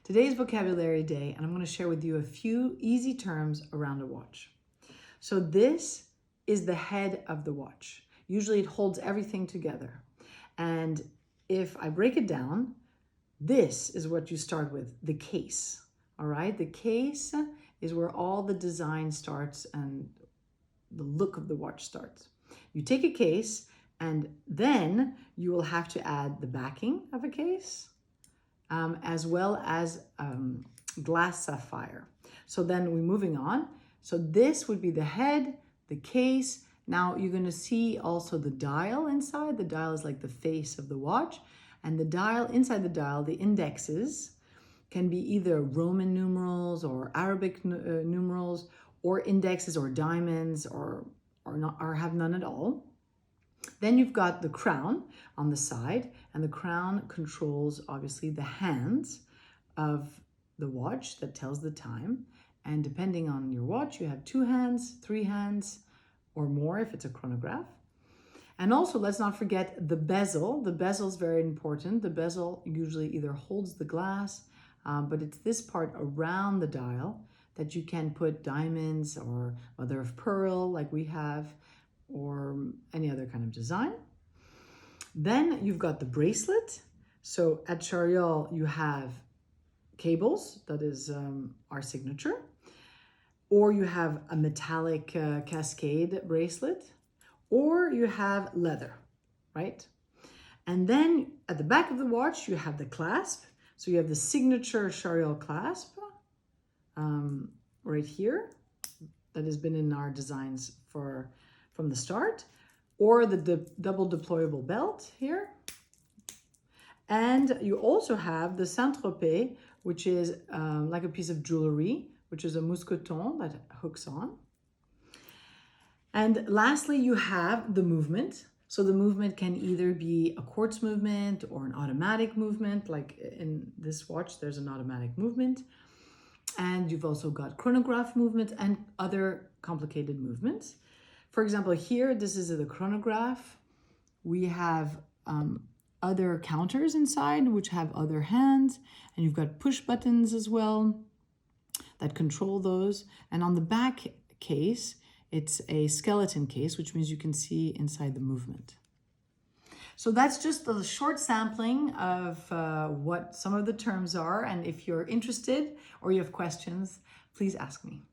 Today's vocabulary day, and I'm going to share with you a few easy terms around a watch. So this is the head of the watch. Usually it holds everything together. And if I break it down, this is what you start with, the case. All right, the case is where all the design starts and the look of the watch starts. You take a case and then you will have to add the backing of a case, as well as glass sapphire. So then we're moving on. So this would be the head, the case. Now you're going to see also the dial inside. The dial is like the face of the watch. And the dial, inside the dial, the indexes can be either Roman numerals or Arabic numerals, or indexes or diamonds, or have none at all. Then you've got the crown on the side, and the crown controls obviously the hands of the watch that tells the time. And depending on your watch, you have 2 hands, 3 hands, or more if it's a chronograph. And also, let's not forget the bezel. The bezel is very important. The bezel usually either holds the glass, but it's this part around the dial that you can put diamonds or mother of pearl like we have, or any other kind of design. Then you've got the bracelet. So at Charriol, you have cables, that is our signature, or you have a metallic cascade bracelet, or you have leather, right? And then at the back of the watch, you have the clasp. So you have the signature Charriol clasp right here, that has been in our designs from the start, or the double deployable belt here. And you also have the Saint-Tropez, which is like a piece of jewelry, which is a mousqueton that hooks on. And lastly, you have the movement. So the movement can either be a quartz movement or an automatic movement. Like in this watch, there's an automatic movement. And you've also got chronograph movements and other complicated movements. For example, here, this is the chronograph. We have other counters inside, which have other hands. And you've got push buttons as well that control those. And on the back case, it's a skeleton case, which means you can see inside the movement. So that's just a short sampling of what some of the terms are. And if you're interested or you have questions, please ask me.